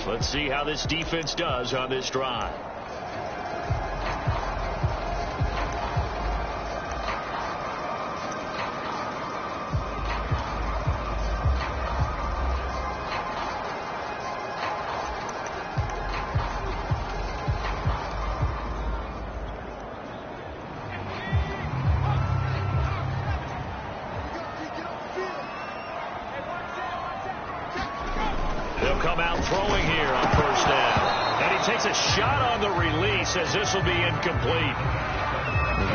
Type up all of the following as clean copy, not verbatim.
Let's see how this defense does on this drive. They'll come out throwing here on first down. And he takes a shot on the release as this will be incomplete.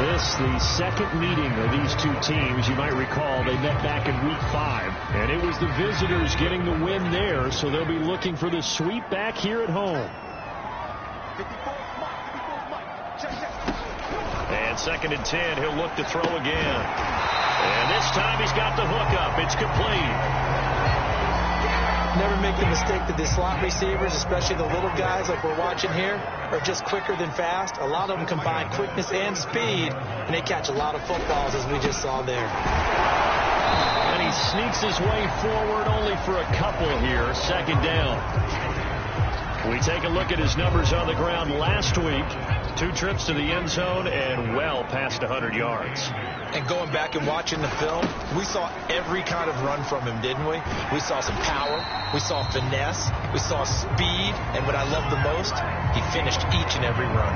This, the second meeting of these two teams. You might recall they met back in week 5. And it was the visitors getting the win there, so they'll be looking for the sweep back here at home. And 2nd and 10, he'll look to throw again. And this time he's got the hook up. It's complete. Never make the mistake that the slot receivers, especially the little guys like we're watching here, are just quicker than fast. A lot of them combine quickness and speed, and they catch a lot of footballs, as we just saw there. And he sneaks his way forward only for a couple here. 2nd down. We take a look at his numbers on the ground last week. 2 trips to the end zone and well past 100 yards. And going back and watching the film, we saw every kind of run from him, didn't we? We saw some power, we saw finesse, we saw speed, and what I love the most, he finished each and every run.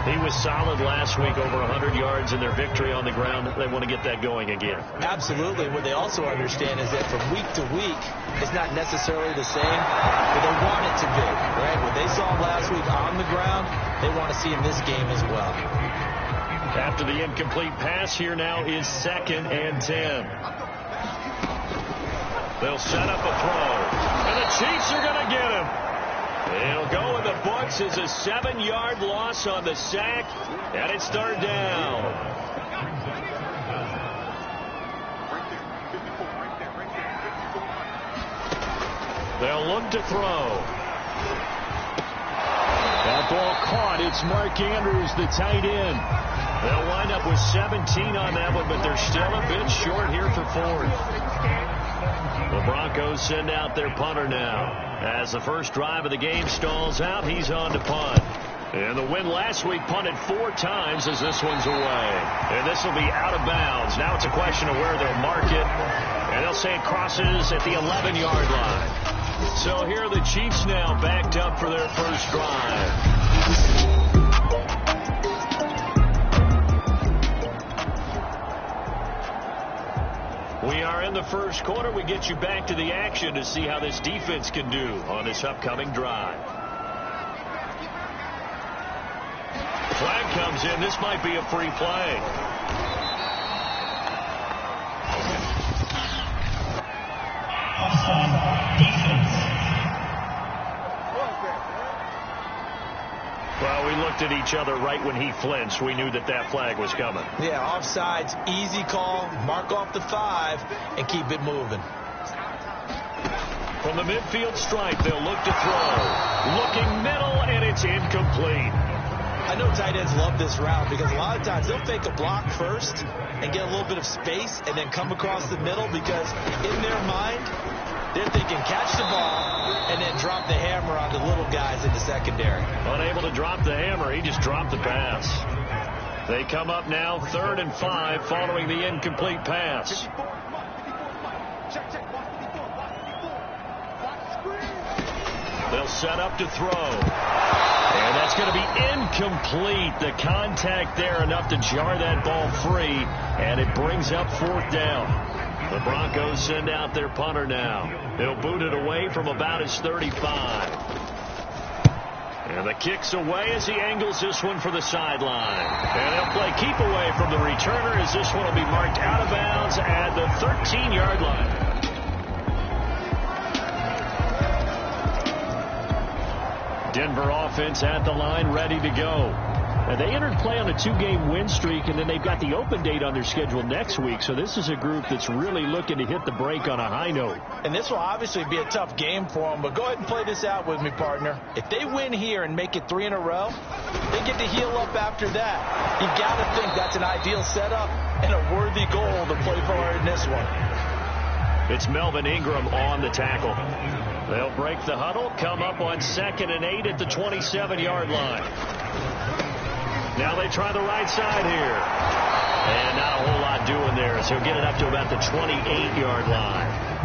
He was solid last week, over 100 yards in their victory on the ground. They want to get that going again. Absolutely. What they also understand is that from week to week, it's not necessarily the same, but they want it to be, right? What they saw last week on the ground, they want to see in this game as well. After the incomplete pass, here now is 2nd and 10. They'll set up a throw, and the Chiefs are going to get him. It'll go in the books as a 7-yard loss on the sack, and it's 3rd down. They'll look to throw. That ball caught. It's Mark Andrews, the tight end. They'll wind up with 17 on that one, but they're still a bit short here for 4th. The Broncos send out their punter now. As the first drive of the game stalls out, he's on to punt. And the win last week punted 4 times as this one's away. And this will be out of bounds. Now it's a question of where they'll mark it. And they'll say it crosses at the 11-yard line. So here are the Chiefs now backed up for their first drive. We are in the first quarter. We get you back to the action to see how this defense can do on this upcoming drive. Flag comes in. This might be a free play. Well, we looked at each other right when he flinched. We knew that that flag was coming. Yeah, offsides, easy call, mark off the 5, and keep it moving. From the midfield stripe, they'll look to throw. Looking middle, and it's incomplete. I know tight ends love this route because a lot of times they'll fake a block first and get a little bit of space and then come across the middle because in their mind, they're thinking catch the ball and then drop the hammer on the little guys in the secondary. Unable to drop the hammer, he just dropped the pass. They come up now 3rd and 5 following the incomplete pass. They'll set up to throw. And that's going to be incomplete. The contact there enough to jar that ball free, and it brings up 4th down. The Broncos send out their punter now. He'll boot it away from about his 35. And the kick's away as he angles this one for the sideline. And they'll play keep away from the returner as this one will be marked out of bounds at the 13-yard line. Denver offense at the line, ready to go. And they entered play on a 2-game win streak, and then they've got the open date on their schedule next week. So this is a group that's really looking to hit the break on a high note. And this will obviously be a tough game for them, but go ahead and play this out with me, partner. If they win here and make it 3 in a row, they get to heal up after that. You've got to think that's an ideal setup and a worthy goal to play for in this one. It's Melvin Ingram on the tackle. They'll break the huddle, come up on 2nd and 8 at the 27-yard line. Now they try the right side here. And not a whole lot doing there, so he'll get it up to about the 28-yard line.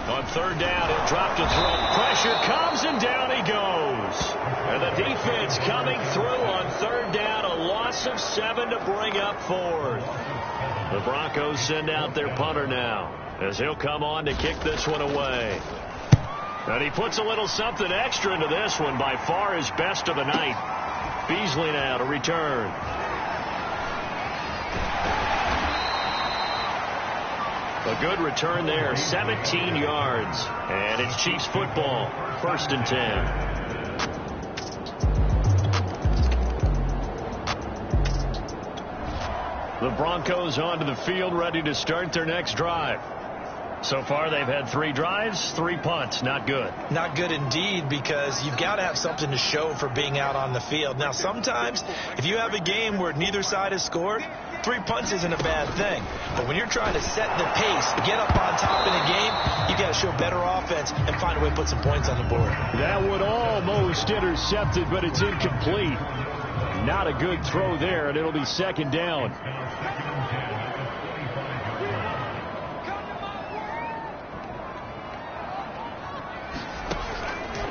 On 3rd down, he'll drop to throw. Pressure comes, and down he goes. And the defense coming through on 3rd down. A loss of 7 to bring up 4th. The Broncos send out their punter now, as he'll come on to kick this one away. And he puts a little something extra into this one. By far his best of the night. Beasley now to return. A good return there, 17 yards. And it's Chiefs football, 1st and 10. The Broncos onto the field, ready to start their next drive. So far, they've had 3 drives, 3 punts. Not good. Not good indeed, because you've got to have something to show for being out on the field. Now, sometimes, if you have a game where neither side has scored, 3 punts isn't a bad thing. But when you're trying to set the pace, get up on top in a game, you got to show better offense and find a way to put some points on the board. That would almost intercepted, but it's incomplete. Not a good throw there, and it'll be 2nd down.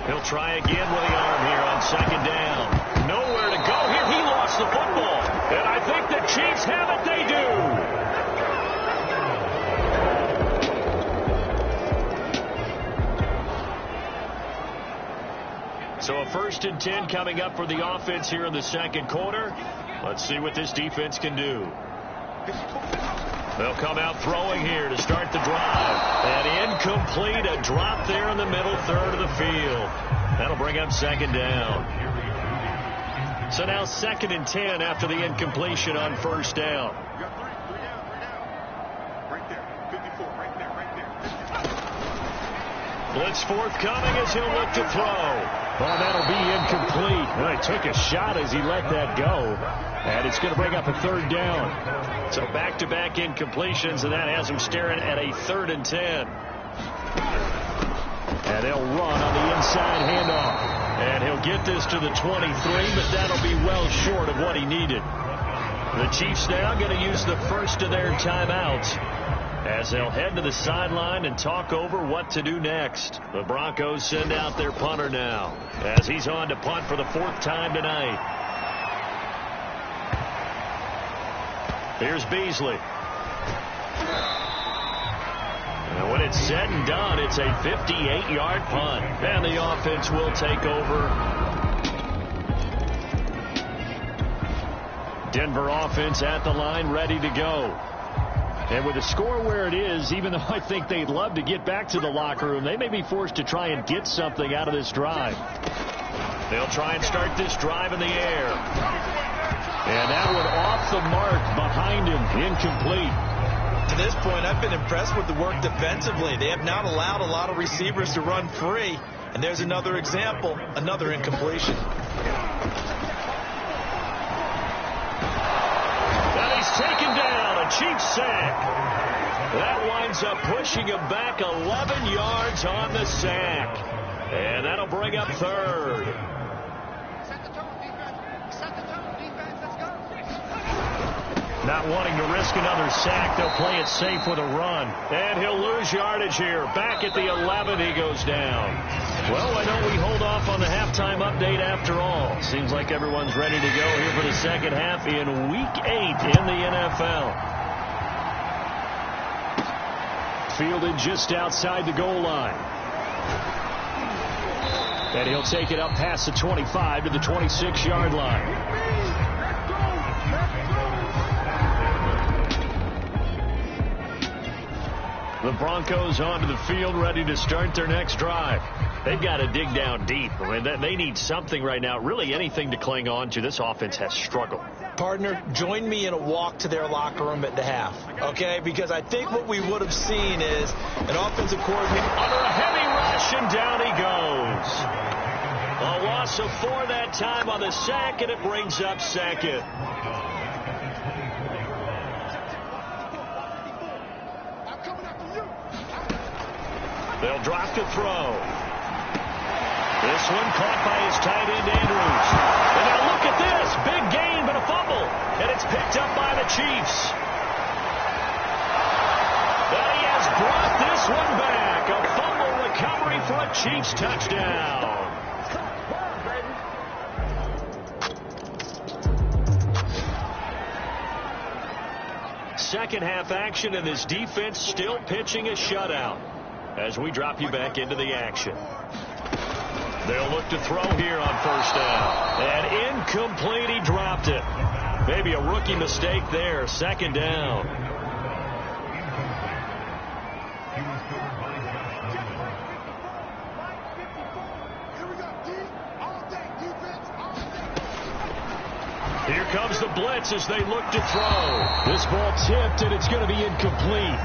He'll try again with the arm here on 2nd down. Nowhere to go here. He lost the football. And I think the Chiefs have it. They do. So a 1st and 10 coming up for the offense here in the 2nd quarter. Let's see what this defense can do. They'll come out throwing here to start the drive. And incomplete, a drop there in the middle 3rd of the field. That'll bring up 2nd down. So now 2nd and 10 after the incompletion on 1st down. Blitz forthcoming as he'll look to throw. Well, that'll be incomplete. Well, he took a shot as he let that go. And it's going to bring up a 3rd down. So back-to-back incompletions, and that has him staring at a 3rd and 10. And they'll run on the inside handoff. And he'll get this to the 23, but that'll be well short of what he needed. The Chiefs now going to use the first of their timeouts, as they'll head to the sideline and talk over what to do next. The Broncos send out their punter now, as he's on to punt for the 4th time tonight. Here's Beasley. And when it's said and done, it's a 58-yard punt. And the offense will take over. Denver offense at the line, ready to go. And with the score where it is, even though I think they'd love to get back to the locker room, they may be forced to try and get something out of this drive. They'll try and start this drive in the air. And that one off the mark behind him, incomplete. To this point, I've been impressed with the work defensively. They have not allowed a lot of receivers to run free. And there's another example, another incompletion. And he's taken down, a Chiefs sack. That winds up pushing him back 11 yards on the sack. And that'll bring up 3rd. Not wanting to risk another sack, they'll play it safe with a run. And he'll lose yardage here. Back at the 11, he goes down. Well, why don't we hold off on the halftime update after all? Seems like everyone's ready to go here for the 2nd half in Week 8 in the NFL. Fielded just outside the goal line. And he'll take it up past the 25 to the 26-yard line. The Broncos onto the field, ready to start their next drive. They've got to dig down deep. I mean, they need something right now, really anything to cling on to. This offense has struggled. Partner, join me in a walk to their locker room at the half, okay? Because I think what we would have seen is an offensive coordinator under a heavy rush, and down he goes. A lot loss of 4 that time on the sack, and it brings up second. They'll drop to throw. This one caught by his tight end, Andrews. And now look at this. Big gain, but a fumble. And it's picked up by the Chiefs. And he has brought this one back. A fumble recovery for a Chiefs touchdown. Second half action, and this defense still pitching a shutout as we drop you back into the action. They'll look to throw here on first down. And incomplete, he dropped it. Maybe a rookie mistake there. Second down. Here comes the blitz as they look to throw. This ball tipped, and it's going to be incomplete.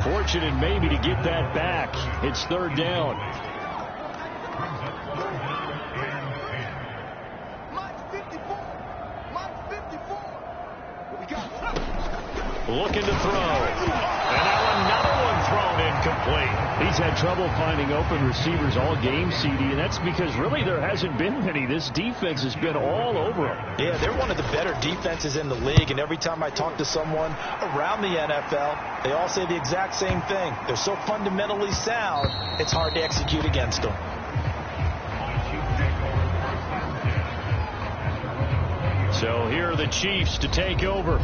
Fortunate maybe to get that back. It's third down. Looking to throw. And now another one thrown incomplete. He's had trouble finding open receivers all game, CD, and that's because really there hasn't been many. This defense has been all over them. Yeah, they're one of the better defenses in the league, and every time I talk to someone around the NFL, they all say the exact same thing. They're so fundamentally sound, it's hard to execute against them. So here are the Chiefs to take over.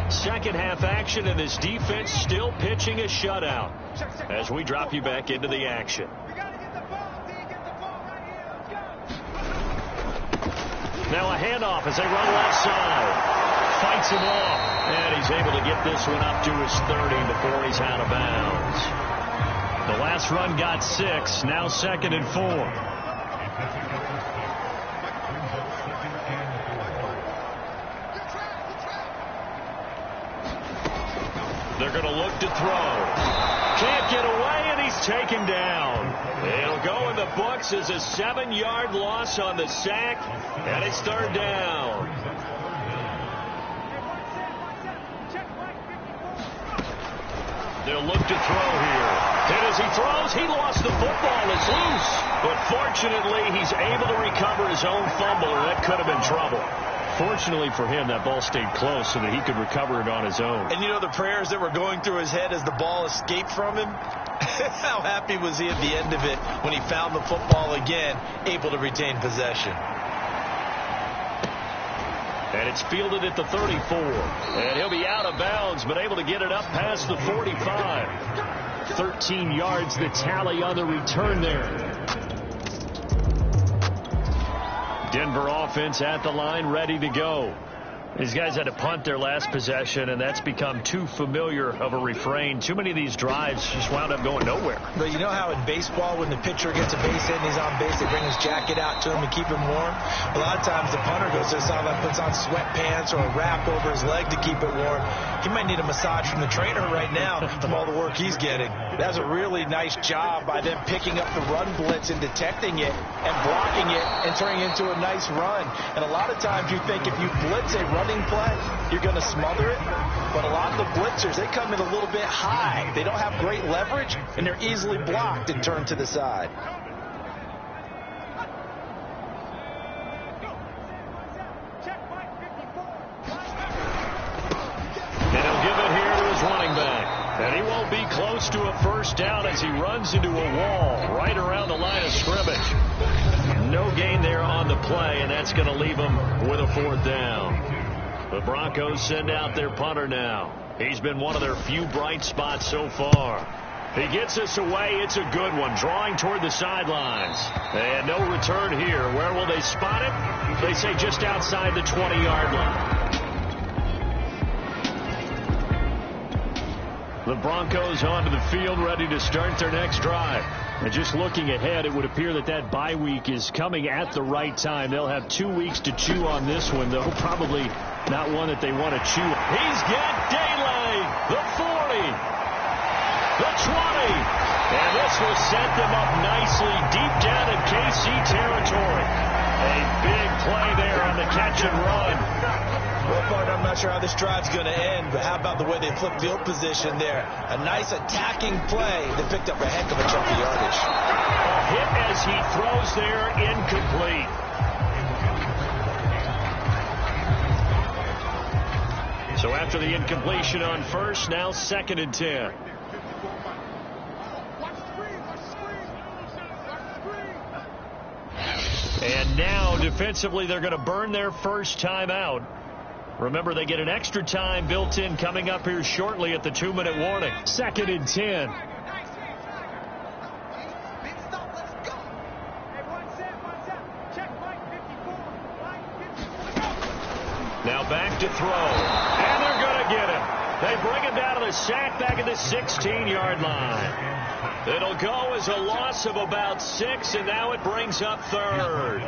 Second half action, and this defense still pitching a shutout as we drop you back into the action. Now a handoff as they run left side. Fights him off, and he's able to get this one up to his 30 before he's out of bounds. The last run got 6, now 2nd and 4. They're going to look to throw. Can't get away, and he's taken down. It'll go in the books as a 7-yard loss on the sack, and it's third down. They'll look to throw here. And as he throws, he lost the football. It's loose. But fortunately, he's able to recover his own fumble, or that could have been trouble. Fortunately for him, that ball stayed close so that he could recover it on his own. And you know the prayers that were going through his head as the ball escaped from him? How happy was he at the end of it when he found the football again, able to retain possession? And it's fielded at the 34. And he'll be out of bounds, but able to get it up past the 45. 13 yards, the tally on the return there. Denver offense at the line, ready to go. These guys had to punt their last possession, and that's become too familiar of a refrain. Too many of these drives just wound up going nowhere. But you know how in baseball, when the pitcher gets a base hit and he's on base, they bring his jacket out to him and keep him warm? A lot of times the punter goes to the sideline, puts on sweatpants or a wrap over his leg to keep it warm. He might need a massage from the trainer right now from all the work he's getting. That's a really nice job by them picking up the run blitz and detecting it and blocking it and turning it into a nice run. And a lot of times you think if you blitz a running play, you're going to smother it. But a lot of the blitzers, they come in a little bit high. They don't have great leverage, and they're easily blocked and turned to the side. And he'll give it here to his running back. And he won't be close to a first down as he runs into a wall right around the line of scrimmage. No gain there on the play, and that's going to leave him with a fourth down. The Broncos send out their punter now. He's been one of their few bright spots so far. He gets us away. It's a good one, drawing toward the sidelines. And no return here. Where will they spot it? They say just outside the 20-yard line. The Broncos onto the field, ready to start their next drive. And just looking ahead, it would appear that that bye week is coming at the right time. They'll have 2 weeks to chew on this one, though probably not one that they want to chew. He's got daylight, the 40. The 20. And this will set them up nicely deep down in KC territory. A big play there on the catch and run. Well, partner, I'm not sure how this drive's going to end, but how about the way they flip field position there? A nice attacking play that picked up a heck of a chunk of yardage. A hit as he throws there, incomplete. So after the incompletion on first, now 2nd and 10. And now defensively they're going to burn their first time out. Remember, they get an extra time built in coming up here shortly at the 2-minute warning. 2nd and 10. Now back to throw. And they're going to get him. They bring him down to the sack back at the 16-yard line. It'll go as a loss of about 6, and now it brings up 3rd.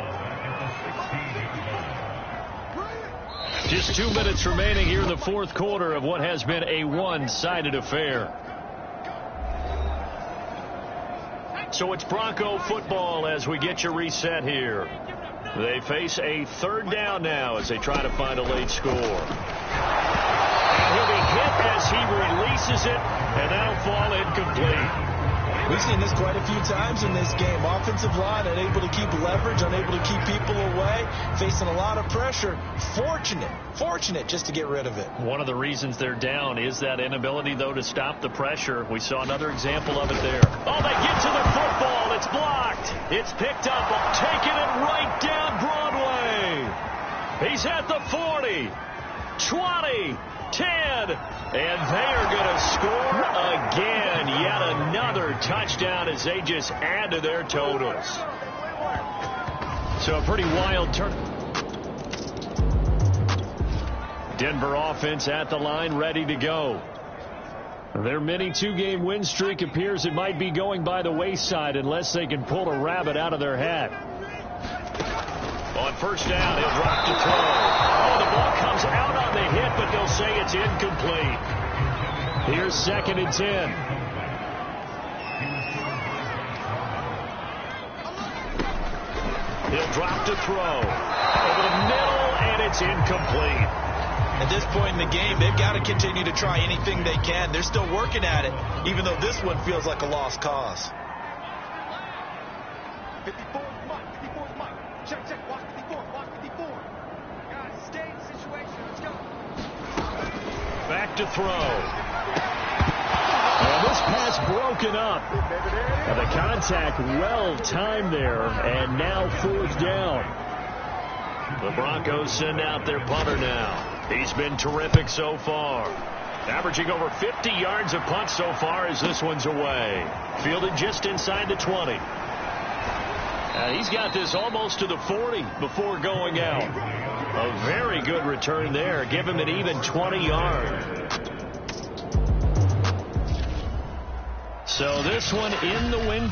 Just 2 minutes remaining here in the 4th quarter of what has been a one-sided affair. So it's Bronco football as we get you reset here. They face a 3rd down now as they try to find a late score. And he'll be hit as he releases it, and that'll fall incomplete. We've seen this quite a few times in this game. Offensive line unable to keep leverage, unable to keep people away, facing a lot of pressure. Fortunate just to get rid of it. One of the reasons they're down is that inability, though, to stop the pressure. We saw another example of it there. Oh, they get to the football. It's blocked. It's picked up. Taking it right down Broadway. He's at the 40, 20, 10, and they are going to score again. Yet another touchdown as they just add to their totals. So a pretty wild turn. Denver offense at the line, ready to go. Their mini 2-game win streak appears it might be going by the wayside unless they can pull a rabbit out of their hat. On first down, he'll drop to throw. Oh, the ball comes out on the hit, but they'll say it's incomplete. Here's 2nd and 10. He'll drop to throw. Over the middle, and it's incomplete. At this point in the game, they've got to continue to try anything they can. They're still working at it, even though this one feels like a lost cause. 54, check, walk 54. Guys, stay in the situation. Let's go. Back to throw. And this pass broken up. And the contact well timed there, and now 4th down. The Broncos send out their punter now. He's been terrific so far. Averaging over 50 yards a punt so far as this one's away. Fielded just inside the 20. He's got this almost to the 40 before going out. A very good return there. Give him an even 20 yards. So this one in the win.